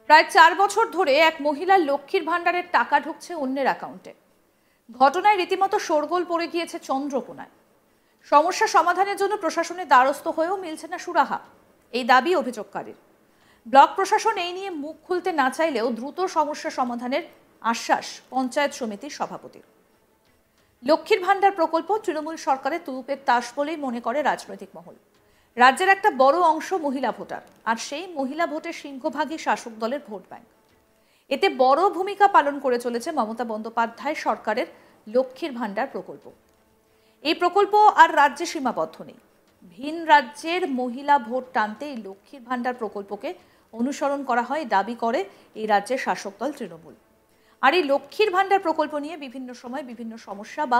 প্রায় 4 বছর ধরে এক মহিলার লক্ষ্মীর ভাণ্ডারের টাকা ঢুকছে অন্যের অ্যাকাউন্টে। ঘটনায় রীতিমতো শোরগোল পড়ে গিয়েছে চন্দ্রকোনায়। সমস্যা সমাধানের জন্য প্রশাসনের দ্বারস্থ হয়েও মিলছে না সুরাহা, এই দাবি অভিযোগকারীর। ব্লক প্রশাসন এই নিয়ে মুখ খুলতে না চাইলেও দ্রুত সমস্যা সমাধানের আশ্বাস পঞ্চায়েত সমিতির সভাপতির। লক্ষ্মীর ভাণ্ডার প্রকল্প তৃণমূল সরকারের তুরুপের তাস বলেই মনে করে রাজনৈতিক মহল। রাজ্যের একটা বড় অংশ মহিলা ভোটার, আর সেই মহিলা ভোটের সিংহভাগই শাসক দলের ভোট ব্যাংক। এতে বড় ভূমিকা পালন করে চলেছে মমতা বন্দ্যোপাধ্যায় সরকারের লক্ষ্মীর ভাণ্ডার প্রকল্প। এই প্রকল্প আর রাজ্যে সীমাবদ্ধ নেই। ভিন রাজ্যের মহিলা ভোট টানতে এই লক্ষ্মীর ভাণ্ডার প্রকল্পকে অনুসরণ করা হয় দাবি করে এই রাজ্যের শাসক দল তৃণমূল। আর এই লক্ষ্মীর ভাণ্ডার প্রকল্প নিয়ে বিভিন্ন সময় বিভিন্ন সমস্যা বা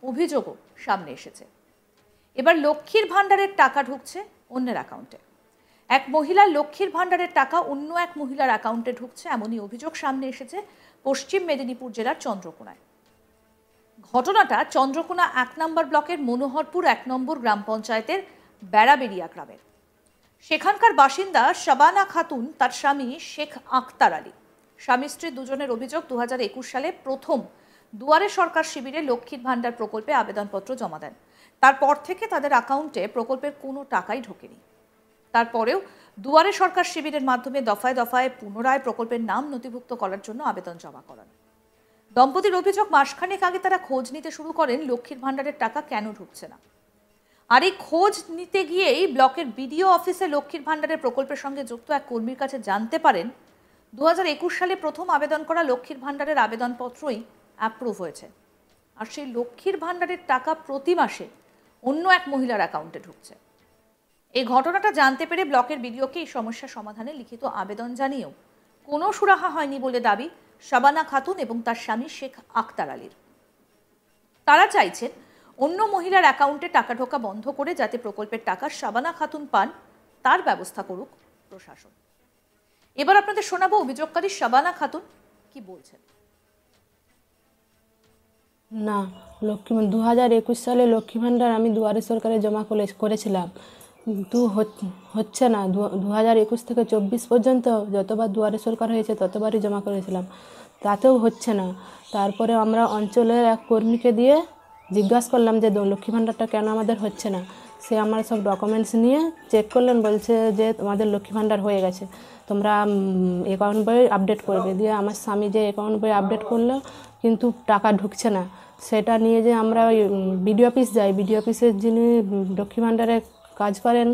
অভিযোগও সামনে এসেছে। এবার লক্ষ্মীর ভাণ্ডারের টাকা ঢুকছে অন্যের অ্যাকাউন্টে। এক মহিলার লক্ষ্মীর ভাণ্ডারের টাকা অন্য এক মহিলার অ্যাকাউন্টে ঢুকছে, এমনই অভিযোগ সামনে এসেছে পশ্চিম মেদিনীপুর জেলার চন্দ্রকোনায়। ঘটনাটা চন্দ্রকোনা 1 নম্বর ব্লকের মনোহরপুর 1 নম্বর গ্রাম পঞ্চায়েতের বেড়াবেড়িয়া গ্রামের। সেখানকার বাসিন্দা শাবানা খাতুন তার স্বামী শেখ আখতার আলী। স্বামী স্ত্রী দুজনের অভিযোগ 2021 সালে প্রথম দুয়ারে সরকার শিবিরে লক্ষ্মীর ভাণ্ডার প্রকল্পে আবেদনপত্র জমা দেন। তারপর থেকে তাদের অ্যাকাউন্টে প্রকল্পের কোনো টাকাই ঢোকেনি। তারপরেও দুয়ারে সরকার শিবিরের মাধ্যমে দফায় দফায় পুনরায় প্রকল্পের নাম নথিভুক্ত করার জন্য আবেদন জমা করান। দম্পতির অভিযোগ, মাসখানেক আগে তারা খোঁজ নিতে শুরু করেন লক্ষ্মীর ভাণ্ডারের টাকা কেন ঢুকছে না। আর এই খোঁজ নিতে গিয়েই ব্লকের বিডিও অফিসে লক্ষ্মীর ভাণ্ডারের প্রকল্পের সঙ্গে যুক্ত এক কর্মীর কাছে জানতে পারেন 2021 সালে প্রথম আবেদন করা লক্ষ্মীর ভাণ্ডারের আবেদনপত্রই অ্যাপ্রুভ হয়েছে। আর সেই লক্ষ্মীর ভাণ্ডারের টাকা প্রতি মাসে অন্য এক মহিলার অ্যাকাউন্টে ঢুকছে। এই ঘটনাটা জানতে পেরে ব্লকের বিডিওকে এই সমস্যা সমাধানে লিখিত আবেদন জানিয়েও কোনো সুরাহা হয়নি বলে দাবি শাবানা খাতুন এবং তার স্বামী শেখ আখতার আলীর। তারা চাইছেন অন্য মহিলার অ্যাকাউন্টে টাকা ঢোকা বন্ধ করে যাতে প্রকল্পের টাকা শাবানা খাতুন পান তার ব্যবস্থা করুক প্রশাসন। এবার আপনাদের শোনাবো অভিযোগকারী শাবানা খাতুন কি বলছেন। না, 2021 সালে লক্ষ্মী ভাণ্ডার আমি দুয়ারে সরকারে জমা করেছিলাম, কিন্তু হচ্ছে না। 2021 থেকে 24 পর্যন্ত যতবার দুয়ারে সরকার হয়েছে ততবারই জমা করেছিলাম, তাতেও হচ্ছে না। তারপরে আমরা অঞ্চলের এক কর্মীকে দিয়ে জিজ্ঞাসা করলাম যে লক্ষ্মী ভাণ্ডারটা কেন আমাদের হচ্ছে না। সে আমার সব ডকুমেন্টস নিয়ে চেক করলেন, বলছে যে তোমাদের লক্ষ্মী ভাণ্ডার হয়ে গেছে, তোমরা অ্যাকাউন্ট বই আপডেট করবে। দিয়ে আমার স্বামী যে অ্যাকাউন্ট বই আপডেট করলো, কিন্তু টাকা ঢুকছে না। সেটা নিয়ে যে আমরা ওই বিডিও অফিস যাই, বিডিও অফিসের যিনি লক্ষ্মী ভাণ্ডারে কাজ করেন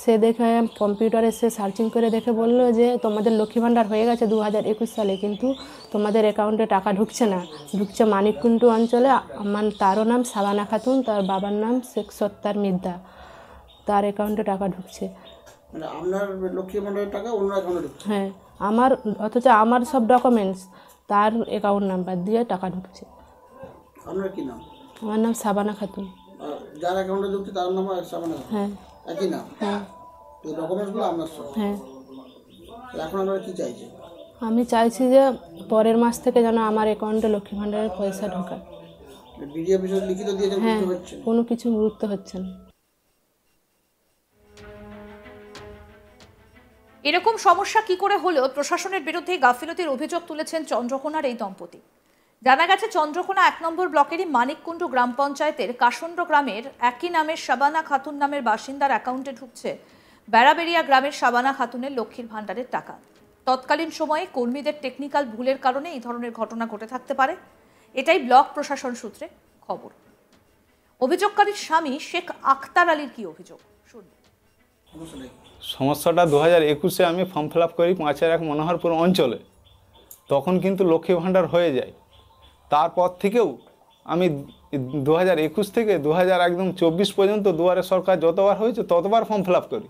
সে দেখে কম্পিউটারে সে সার্চিং করে দেখে বললো যে তোমাদের লক্ষ্মী ভাণ্ডার হয়ে গেছে 2021 সালে, কিন্তু তোমাদের অ্যাকাউন্টে টাকা ঢুকছে না। ঢুকছে মানিককুণ্ডু অঞ্চলে। তারও নাম শাবানা খাতুন, তার বাবার নাম শেখ সত্তার মিদ্দা, তার অ্যাকাউন্টে টাকা ঢুকছে। আপনার লক্ষ্মী ভাণ্ডারের টাকা অন্য অ্যাকাউন্টে ঢুকছে? হ্যাঁ, আমার, অথচ আমার সব ডকুমেন্টস তার অ্যাকাউন্ট নাম্বার দিয়ে টাকা ঢুকছে। আপনার কি নাম? আমার নাম শাবানা খাতুন। যার অ্যাকাউন্টে ঢুকছে তার নাম শাবানা খাতুন? হ্যাঁ। একই নাম? হ্যাঁ। এই ডকুমেন্টসগুলো আপনার সব? হ্যাঁ। এখন আপনারা কি চাইছেন? আমি চাইছি যে পরের মাস থেকে যেন আমার অ্যাকাউন্টে লক্ষ্মী ভাণ্ডারের পয়সা ঢোকায়। বিডিও অফিসে লিখিত দিয়েছেন? হ্যাঁ, কিছু হচ্ছে কোনো কিছু গুরুত্ব হচ্ছে না। এরকম সমস্যা কি করে হলো, প্রশাসনের বিরুদ্ধে গাফিলতির অভিযোগ তুলেছেন চন্দ্রকোনার এই দম্পতি। জানা গেছে চন্দ্রকোনা 1 নম্বর ব্লকেরই মানিককুণ্ডু গ্রাম পঞ্চায়েতের কাশন্ড গ্রামের একই নামের শাবানা খাতুন নামের বাসিন্দার অ্যাকাউন্টে ঢুকছে বেড়াবেড়িয়া গ্রামের শাবানা খাতুনের লক্ষ্মীর ভাণ্ডারের টাকা। তৎকালীন সময়ে কর্মীদের টেকনিক্যাল ভুলের কারণে এই ধরনের ঘটনা ঘটে থাকতে পারে, এটাই ব্লক প্রশাসন সূত্রে খবর। অভিযোগকারীর স্বামী শেখ আখতার আলীর কি অভিযোগ শুনবেন। সমস্যাটা 2021-এ আমি ফর্ম ফিল আপ করি 5-1 মনোহরপুর অঞ্চলে, তখন কিন্তু লক্ষ্মী ভাণ্ডার হয়ে যায়। তারপর থেকেও আমি 2021 থেকে 2024 পর্যন্ত দুয়ারে সরকার যতবার হয়েছে ততবার ফর্ম ফিল আপ করি,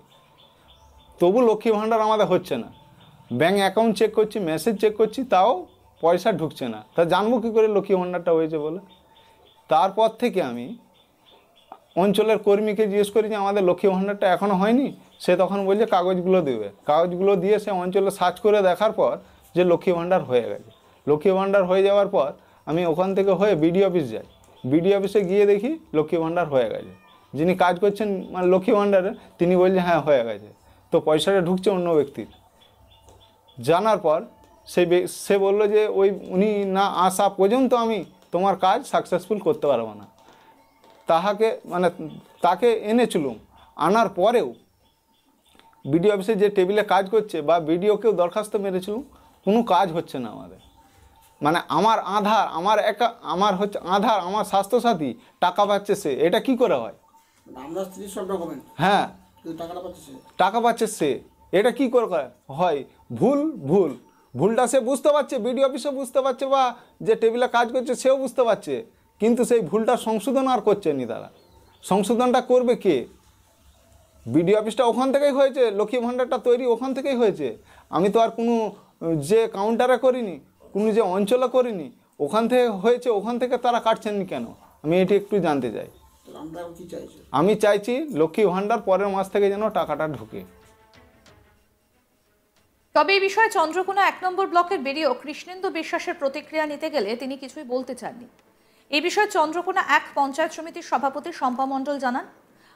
তবু লক্ষ্মী ভাণ্ডার আমাদের হচ্ছে না। ব্যাঙ্ক অ্যাকাউন্ট চেক করছি, মেসেজ চেক করছি, তাও পয়সা ঢুকছে না। তা জানবো কী করে লক্ষ্মী ভাণ্ডারটা হয়েছে বলে? তারপর থেকে আমি অঞ্চলের কর্মীকে জিজ্ঞেস করি যে আমাদের লক্ষ্মী ভাণ্ডারটা এখনও হয়নি। সে তখন বলছে কাগজগুলো দেবে। কাগজগুলো দিয়ে সে অঞ্চলে সার্চ করে দেখার পর যে লক্ষ্মী ভাণ্ডার হয়ে গেছে। লক্ষ্মী ভাণ্ডার হয়ে যাওয়ার পর আমি ওখান থেকে হয়ে বিডিও অফিস যাই। বিডিও অফিসে গিয়ে দেখি লক্ষ্মী ভাণ্ডার হয়ে গেছে। যিনি কাজ করছেন মানে লক্ষ্মী ভাণ্ডারে, তিনি বলছেন হ্যাঁ হয়ে গেছে। তো পয়সাটা ঢুকছে অন্য ব্যক্তির। জানার পর সে বললো যে উনি না আসা পর্যন্ত আমি তোমার কাজ সাকসেসফুল করতে পারবো না। তাকে এনেছিলুম, আনার পরেও বিডিও অফিসে যে টেবিলে কাজ করছে বা বিডিওকেও দরখাস্ত মেরেছিলুম, কোনো কাজ হচ্ছে না আমাদের। আমার আধার, আমার স্বাস্থ্যসাথী টাকা পাচ্ছে সে, এটা কি করে হয়? আমরা স্ত্রীর সব ডকুমেন্ট, হ্যাঁ, টাকাটা পাচ্ছে সে, টাকা পাচ্ছে সে, এটা কি করে হয়? ভুলটা সে বুঝতে পারছে, বিডিও অফিসে বুঝতে পারছে, বা যে টেবিলে কাজ করছে সেও বুঝতে পারছে, কিন্তু সেই ভুলটা সংশোধন আর করছেনি তারা। সংশোধনটা করবে কে? বিডিও অফিসটা ওখান থেকেই হয়েছে, লক্ষ্মী ভাণ্ডারটা তৈরি ওখান থেকেই হয়েছে। আমি তো আর কোনো যে কাউন্টারে করিনি, কোনো যে অঞ্চলে করিনি, ওখান থেকে হয়েছে, ওখান থেকে তারা কাটছেননি কেন? আমি এটি একটু জানতে চাই। আমি চাইছি লক্ষ্মী ভাণ্ডার পরের মাস থেকে যেন টাকাটা ঢুকে। তবে এই বিষয়ে চন্দ্রকোনা 1 নম্বর ব্লকের বিডিও কৃষ্ণেন্দু বিশ্বাসের প্রতিক্রিয়া নিতে গেলে তিনি কিছুই বলতে চাননি। এই বিষয়ে চন্দ্রকোনা 1 পঞ্চায়েত সমিতির সভাপতি শম্পা মণ্ডল জানান,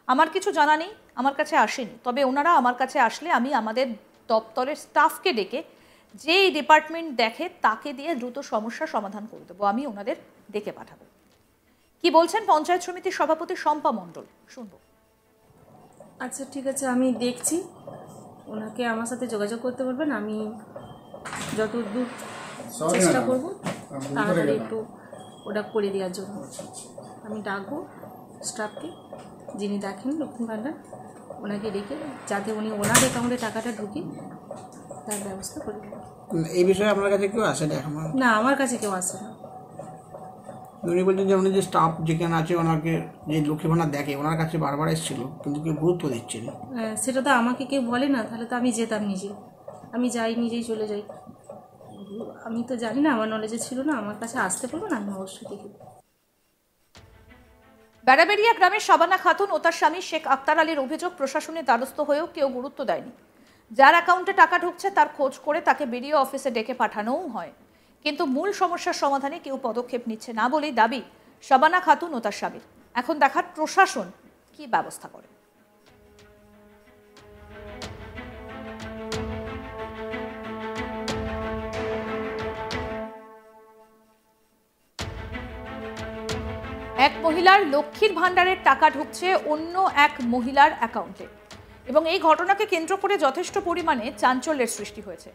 আমার কিছু জানা নেই, আমার কাছে আসেনি, তবে ওনারা আমার কাছে আসলে আমি আমাদের দপ্তরের স্টাফকে ডেকে যেই ডিপার্টমেন্ট দেখে তাকে দিয়ে দ্রুত সমস্যার সমাধান করে দেবো, আমি ওনাদের ডেকে পাঠাবো। কি বলছেন পঞ্চায়েত সমিতির সভাপতি শম্পা মণ্ডল, শুনবো। আচ্ছা ঠিক আছে, আমি দেখছি, ওনাকে আমার সাথে যোগাযোগ করতে বলবেন, আমি যতদূর চেষ্টা করব তাড়াতাড়ি একটু ওটা করে দেওয়ার জন্য। আমি ডাকবো স্টাফকে, যিনি দেখেন লক্ষ্মী ভাণ্ডার, ওনাকে ডেকে যাতে উনি ওনার অ্যাকাউন্টে টাকাটা ঢুকে তার ব্যবস্থা করে দেবেন। এই বিষয়ে আপনার কাছে কেউ আসেনি এখন? না, আমার কাছে কেউ আসে না। উনি বলছেন যে উনি যে স্টাফ যেখানে আছে ওনাকে যে লক্ষ্মী ভাণ্ডার দেখে ওনার কাছে বারবার এসেছিল, কিন্তু কেউ গুরুত্ব দিচ্ছে না। সেটা তো আমাকে কেউ বলে না, তাহলে তো আমি যেতাম নিজে, আমি যাই, নিজেই চলে যাই। আমি তো জানি না, আমার নলেজে ছিল না, আমার কাছে আসতে পারবো না, আমি অবশ্যই দেখি। বেড়াবেড়িয়া গ্রামের শাবানা খাতুন ও তার স্বামী শেখ আক্তার আলীর অভিযোগ, প্রশাসনের দ্বারস্থ হয়েও কেউ গুরুত্ব দেয়নি। যার অ্যাকাউন্টে টাকা ঢুকছে তার খোঁজ করে তাকে বিডিও অফিসে ডেকে পাঠানোও হয়, কিন্তু মূল সমস্যার সমাধানে কেউ পদক্ষেপ নিচ্ছে না বলেই দাবি শাবানা খাতুন ও তার স্বামীর। এখন দেখার প্রশাসন কি ব্যবস্থা করে। এক মহিলার লক্ষ্মীর ভাণ্ডারের টাকা ঢুকছে অন্য এক মহিলার অ্যাকাউন্টে, এবং এই ঘটনাকে কেন্দ্র করে যথেষ্ট পরিমাণে চাঞ্চল্যের সৃষ্টি হয়েছে।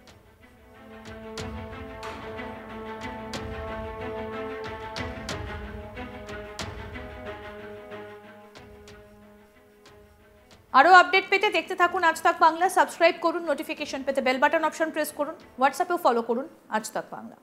আরও আপডেট পেতে দেখতে থাকুন আজ তাক বাংলা। সাবস্ক্রাইব করুন, নোটিফিকেশন পেতে বেল বাটন অপশন প্রেস করুন, হোয়াটসঅ্যাপেও ফলো করুন আজ তাক বাংলা।